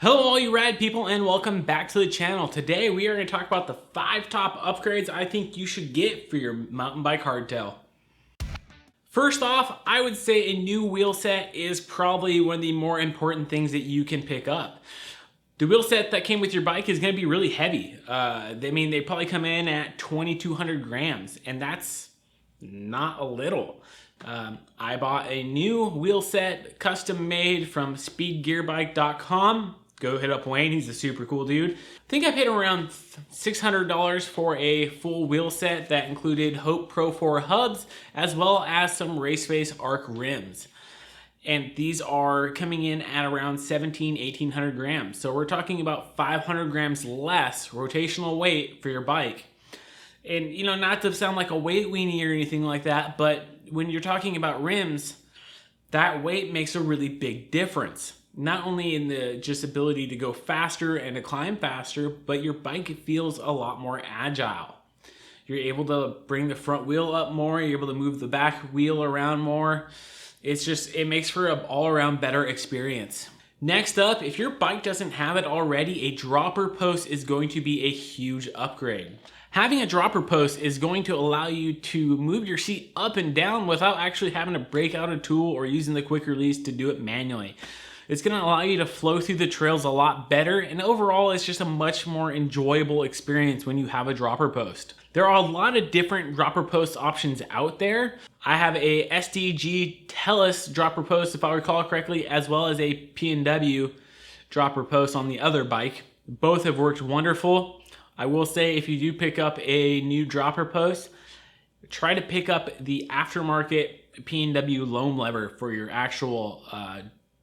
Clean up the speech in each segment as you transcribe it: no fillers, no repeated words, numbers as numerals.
Hello all you rad people and welcome back to the channel. Today we are going to talk about the 5 top upgrades I think you should get for your mountain bike hardtail. First off, I would say a new wheel set is probably one of the more important things that you can pick up. The wheel set that came with your bike is going to be really heavy. They probably come in at 2,200 grams, and that's not a little. I bought a new wheel set custom made from speedgearbike.com. Go hit up Wayne, he's a super cool dude. I think I paid around $600 for a full wheel set that included Hope Pro 4 hubs as well as some Raceface Arc rims. And these are coming in at around 1,800 grams. So we're talking about 500 grams less rotational weight for your bike. And you know, not to sound like a weight weenie or anything like that, but when you're talking about rims, that weight makes a really big difference. Not only in the just ability to go faster and to climb faster, but your bike feels a lot more agile. You're able to bring the front wheel up more, you're able to move the back wheel around more. It makes for an all-around better experience. Next up, if your bike doesn't have it already, a dropper post is going to be a huge upgrade. Having a dropper post is going to allow you to move your seat up and down without actually having to break out a tool or using the quick release to do it manually. It's going to allow you to flow through the trails a lot better, and overall it's just a much more enjoyable experience when you have a dropper post. There are a lot of different dropper post options out there. I have a SDG Tellus dropper post, if I recall correctly, as well as a P&W dropper post on the other bike. Both have worked wonderful. I will say, if you do pick up a new dropper post, try to pick up the aftermarket P&W loam lever for your actual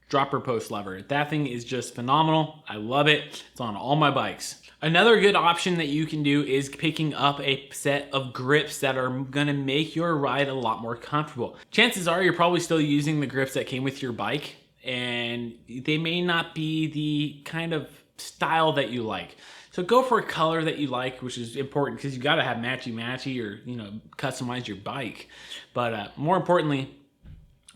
dropper post lever. That thing is just phenomenal. I love it. It's on all my bikes. Another good option that you can do is picking up a set of grips that are gonna make your ride a lot more comfortable. Chances are you're probably still using the grips that came with your bike, and they may not be the kind of style that you like. So go for a color that you like, which is important because you gotta have matchy or, you know, customize your bike. But more importantly,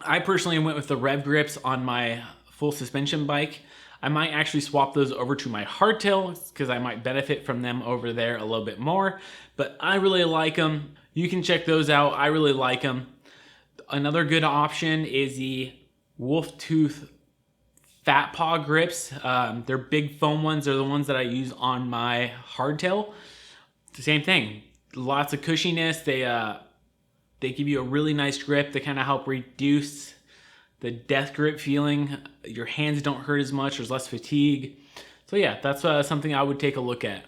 I personally went with the REVgrips on my full suspension bike. I might actually swap those over to my hardtail because I might benefit from them over there a little bit more, but I really like them. You can check those out. I really like them. Another good option is the Wolf Tooth Fat Paw grips. They're big foam ones. They're the ones that I use on my hardtail. It's the same thing. Lots of cushiness. They give you a really nice grip. They kind of help reduce the death grip feeling. Your hands don't hurt as much. There's less fatigue. So yeah, that's something I would take a look at.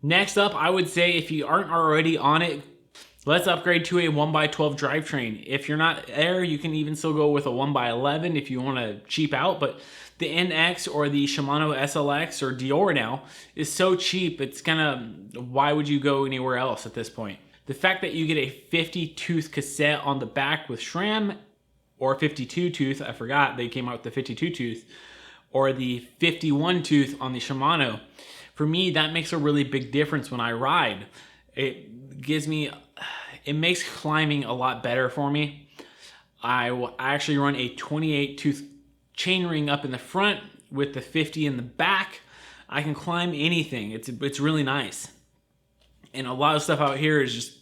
Next up, I would say if you aren't already on it, let's upgrade to a 1x12 drivetrain. If you're not there, you can even still go with a 1x11 if you want to cheap out. But the NX or the Shimano SLX or Dior now is so cheap, it's why would you go anywhere else at this point? The fact that you get a 50 tooth cassette on the back with SRAM, or 52 tooth, I forgot they came out with the 52 tooth, or the 51 tooth on the Shimano, for me that makes a really big difference when I ride. It makes climbing a lot better for me. I will actually run a 28 tooth chainring up in the front with the 50 in the back. I can climb anything. It's really nice. And a lot of stuff out here is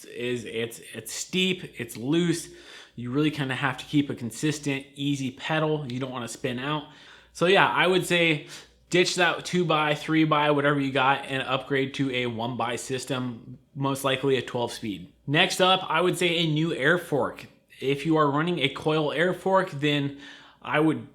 it's steep, it's loose. You really kind of have to keep a consistent, easy pedal. You don't want to spin out. So yeah, I would say ditch that 2x, 3x, whatever you got, and upgrade to a 1x system, most likely a 12 speed. Next up, I would say a new air fork. If you are running a coil air fork, then I would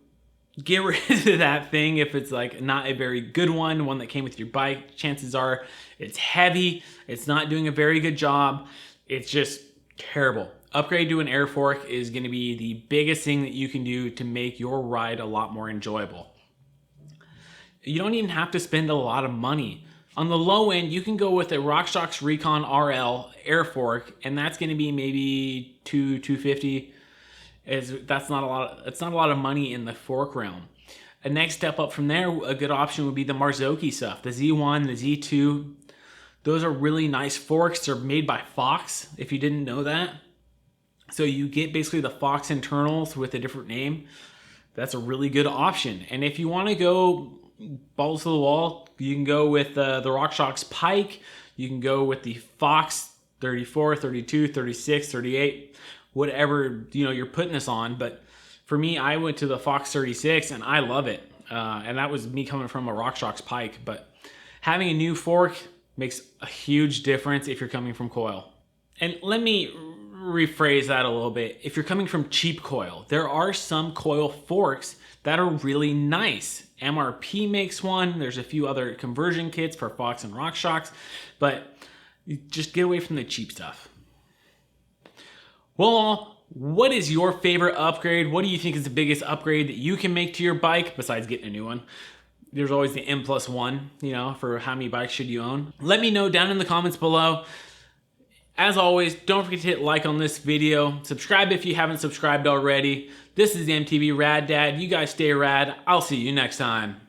get rid of that thing if it's like not a very good one that came with your bike. Chances are it's heavy, it's not doing a very good job, it's just terrible. Upgrade to an air fork is going to be the biggest thing that you can do to make your ride a lot more enjoyable. You don't even have to spend a lot of money. On the low end, you can go with a RockShox Recon RL air fork, and that's going to be maybe $250. It's not a lot of money in the fork realm. A next step up from there, a good option would be the Marzocchi stuff, the Z1, the Z2. Those are really nice forks. They're made by Fox, if you didn't know that. So you get basically the Fox internals with a different name. That's a really good option. And if you want to go balls to the wall. You can go with the RockShox Pike. You can go with the Fox 34, 32, 36, 38, whatever you're putting this on. But for me, I went to the Fox 36 and I love it. And that was me coming from a RockShox Pike. But having a new fork makes a huge difference if you're coming from coil. And let me rephrase that a little bit. If you're coming from cheap coil, there are some coil forks that are really nice. MRP makes one. There's a few other conversion kits for Fox and RockShox, but just get away from the cheap stuff. Well, what is your favorite upgrade? What do you think is the biggest upgrade that you can make to your bike besides getting a new one? There's always the M+1, for how many bikes should you own. Let me know down in the comments below. As always, don't forget to hit like on this video. Subscribe if you haven't subscribed already. This is the MTB Rad Dad. You guys stay rad. I'll see you next time.